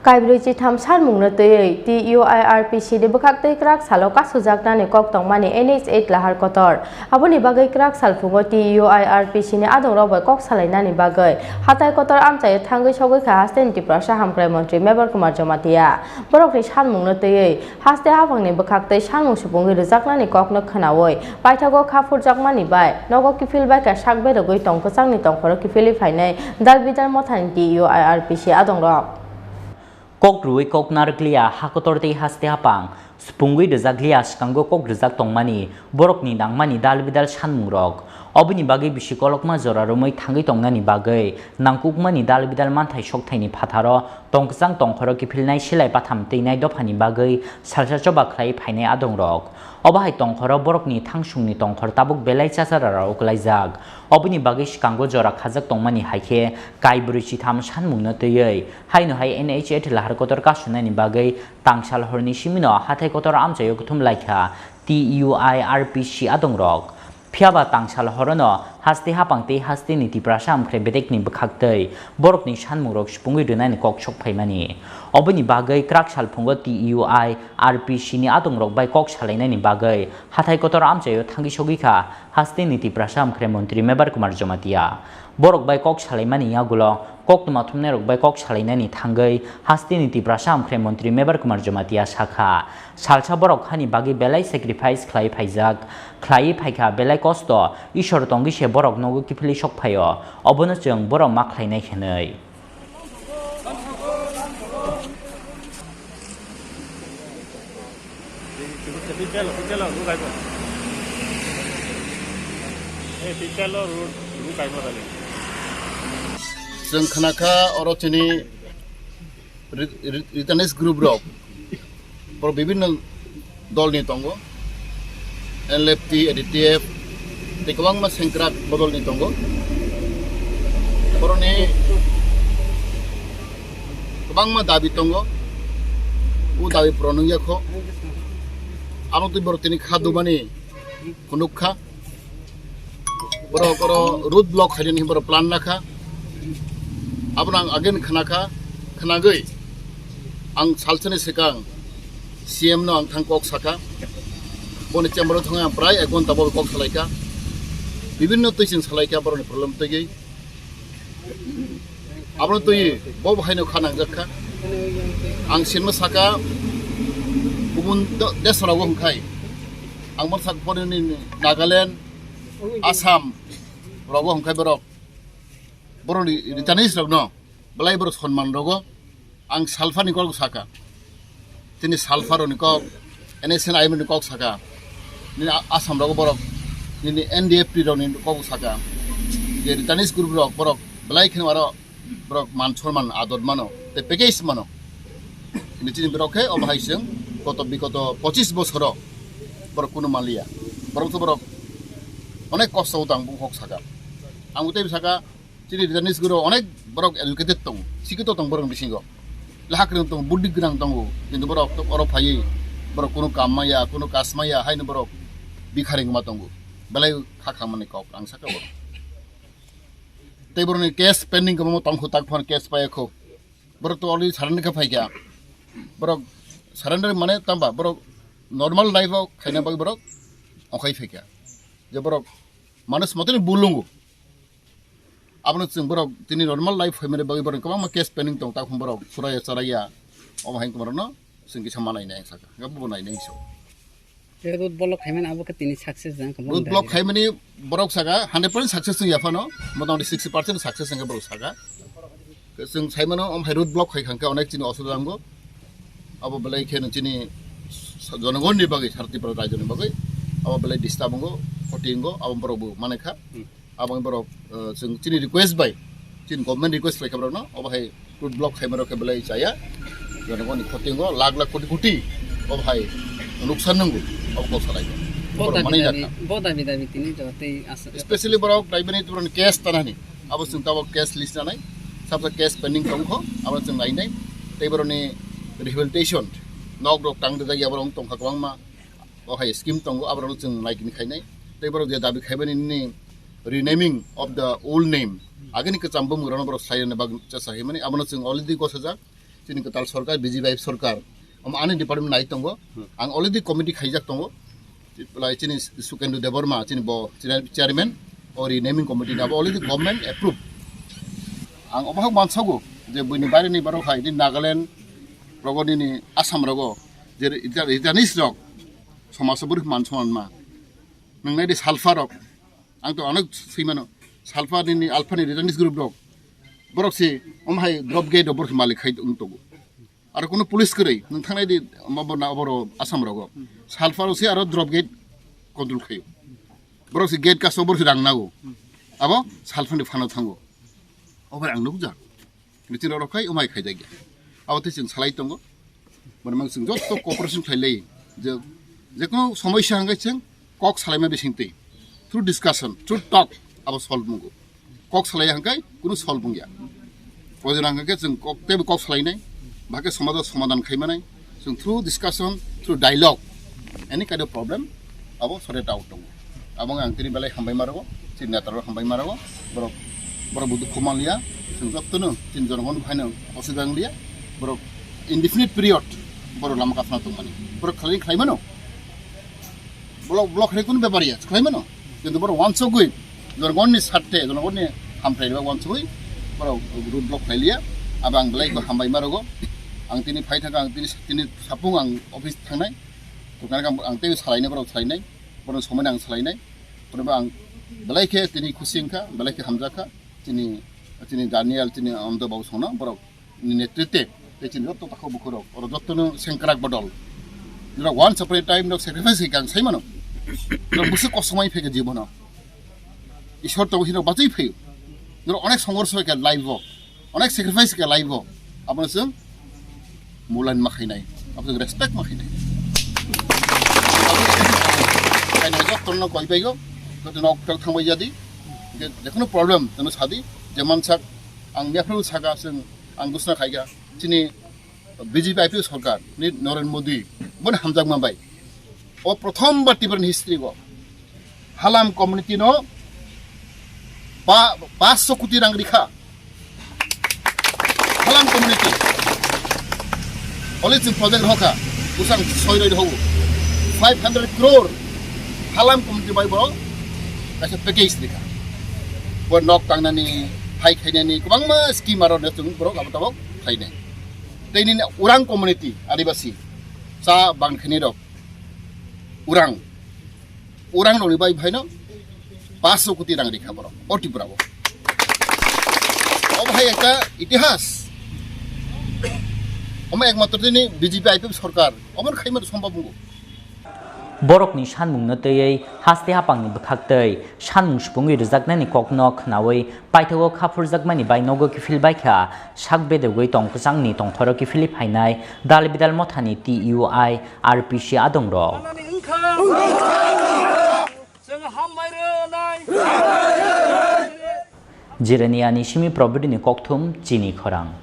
Kaibruchi tham sanmungna tei TUIRPC de bukak Kraksal kasujaknani kok tongmani NH8 lahar kotor aboni bagai Kraksal Phungo TUIRPC ni Adongrok bai kok salainani bagai hatai kotor amchai thangai sogoi kha hasten Tiprasa Hamkrai Mantri Mevar Kumar Jamatia borok ni sanmungna tei haste habangni bukak sanmung supungi rejaknani kok no khanawoi paithago khafurjakmani bai nogo kifil bai ka sakbe rogoi tongkosangni tongkhoro kifili phainai dalbidar mothani TUIRPC Adongrok Kok rui kok narglia hakotorte haste hapang spungui dezaglia skango kok rezak tongmani borok ni nangmani dalbidal sanmungrok obini bagai bisikolokma jora romoi thangai tongnani bagai nangkukmani dalbidal manthai sokthaini phatharo tongkjang tongkhoro kipilnai silai patham teinai dophani bagai salsachoba khlai phainai Adongrok obahai tongkhoro borokni thangsungni tongkhor tabuk belai chasarara uklaijak obini bagai skango jora khajak tongmani haikhe kaibruchi tham sanmungna tei haino hai NH8 lahar kotor kasunani bagai tangsal horni simino hathai kotor amchayo kuthum laikha TUIRPC Adongrok Phiaba tangsal horono haste hapangte haste ni Tiprasa Hamkrai bedekni bukhaktei borokni sanmungrok spungui dunani kok sok phaimani oboni bagai Kraksal Phungo TUIRPC ni Adongrok bai kok salainani bagai hathai kotor amchayo thangi sogikha haste ni Tiprasa Hamkrai Mantri Mevar Kumar Jamatia borok bai kok salaimani yagulo kok tuma thumne rok bai kok salainani thangai haste ni Tiprasa Hamkrai Mantri Mevar Kumar Jamatia sakha salsa borok khani bagi belai sacrifice khlai phaijak khlai phaikha belai kosto ishor tongi se borok nogo kifili sok phayo obono chung borok ma khlainai khenai जों खानाखा अरथिनि रिटार्निस group रक पर विभिन्न दलनि दंगो NLFT एडीटीएफ गोबां सेंग्रा बदलनि दंगो बरनि गोबां दाबि दंगो उ दाबि प्रनंयाखौ आमति बरतिनि खादुमानि खुनुखा बर रुट ब्लक खायनि बर plan नाखा Abang agen khanaka khanagoi ang salsani sekang CM no ang thangkok saka boni chamber thonga prai ekon tabol kok salaika bibinno tuisin salaika boroni problem tegi abang tui bob haino khanang jakha ang sinma saka gumun desra wong khai ang mar sak porni Nagaland Assam rogo hongkai borok boroni ritanis rok no belai bor sonman rogo ang salfa ni kok saka tini salfa ro ni kok NSN ai ni kok saka ni Assam rogo borok ni NDFP ro ni kok saka je ritanis group rok borok belai khin waro borok man sorman ador mano te package mano ni tini borok he obhai sing koto bikoto 25 bochoro borok kuno malia borok to borok onek kosto utang bu kok saka ang utei saka Jadi jenis guru onek borok educated tong, sikito tong borok bisingo. Lahak rin tong budik ginang tongu, কিন্তু borok tok oro phayi, borok kuno kamaya, kuno kasmaya, hai no borok bikharing matongu. Balai khakha mane kok ang saka borok. Te borok ni case pending kamo tong khutak phone case paya kho. Borok to already surrender ka phaiga. Borok surrender mane tamba borok normal life khaina bag borok okai phaiga. Je borok manus motoni bulungu. Abang tu borok tini normal life family bagi borok kamang case pending tong tak borok suraya saraya om hain kemarin no sing kisah mana ini yang saka gabu bona ini so road block kaiman abu ke tini success jang kamang road block kaiman ini borok saka 100% success tu ya no motamoti 60% success yang borok saka sing kaiman no om hai road block kai khangka onek chini osudra amgo abu belai khen chini jonagon ni bagi Tripura raja ni bagi abu belai disturb amgo kotingo abu borok bu Malaikha abang borok sing chini request by chin government request like borok no obhai road block khaimaro ke belai chaya jona goni khotingo lag koti koti obhai nuksan nungu obko salai borok mani jakha boda bidabi tini jote especially borok raibani turon case tanani abo sing tabok case list nanai sabta case pending tongkho abo sing nai nai tei boroni rehabilitation nok rok tang de ya borong tongkha kwangma obhai scheme tongo abo sing nai kini khainai tei borok je dabi khaibani ni renaming of the old name agani ke chambum rano bro sai ne bag cha sahi mani abano chung already ko saja chini katal sarkar BJP sarkar ani department nai tongo ang already committee khaijak tongo lai chini Sukendu Deborma chini bo chairman or naming committee na already government approve ang obahak mansago je buini bare ni baro khai din Nagaland rogoni ni Assam rogo je itanis rok somasabur mansoman ma nangnai di salfa rok ang to anak simano salfa ni alpha ni itanis group rok borok si omhai drop gate obor Malaikha untogo আর কোনো police করে নথানাই দি মাবনা বড় আসাম রগ সালফারো সে আর drop gate control খাইও বড় সে gate কা সবর সে রাংনাগো আবো সালফানি Fanon থাঙ্গো over আং নুজা নিতিন রখাই ওমাই খাই জায়গা আবতে जों সালাই তঙ্গ মানে মাং जों যত কোঅপারেশন খাইলাই যে কোনো সমস্যা হাঙ্গাই जों কক সালাইমা বেসিংতে থ্রু ডিসকাশন থ্রু টক আবো সলভ মুগো কক সালাই হাঙ্গাই কোনো সলভ মুগিয়া প্রয়োজন হাঙ্গাকে जों কক সালাইনাই Bagi समाधान खाइमानाय जों through discussion through dialogue any kind of problem abo sort out dong abang ang tini balai hambai marago tin natar hambai marago boro budu kumalia जों jottono tin jongon bhaino osudang lia boro indefinite period boro lama kasna tongmani boro khali khaimano block re kun beparia khaimano kintu boro once goi jongon ni satte jongon ni hamfrai ba once goi boro road block khailia abang balai ba hambai marago ang tini phai thaka ang tini sapung ang office thangnai to kana ang tei salainai borok salainai borok somai ang salainai borok ang Malaikha tini khusingkha Malaikha hamjakha tini Daniel tini amdo bau sona borok ni netritwe tini jotto takho bukhorok oro jottono sengkrak bodol jora one separate time no sacrifice kang saimano jora busu kosmai phege jibono ishor to hino bachai pheu jora onek songorso ke live onek sacrifice ke live apna sung mulan makhinai apna respect makhinai kaina jok tonno koi paigo to nok thangbai jadi jekono problem tono sadi jeman sak ang miafru saga sung ang gusna khaiga chini BJP sarkar ni Narendra Modi bon hamjak mambai o prothom bar Tipuran history go halam community no 500 কোটি rang rikha halam community Oleh project hoka usang soiroi hogu 500 crore halam community bai boro kasa package dikha bo nok tangnani phai khainani kubang ma scheme aro nesung boro abotabo khainai teini urang community adibasi sa bang khini rok urang no bai bhaino 500 কোটি rang rikha boro o Tripura bo o bhai ekta ইতিহাস Oma ekmatro tini BJP sarkar omar khaimar sombab mungo borok ni sanmung na tei haste hapang ni bkhaktei sanmung spungui rejaknani koknok nawai paithago khapurjakmani bai nogo kifil baikha sakbede goi tongkusang ni tongthoro kifili phainai dalbidal mothani TUIRPC Adongrok Jirani ani simi probidi ni kokthum Chini Khorang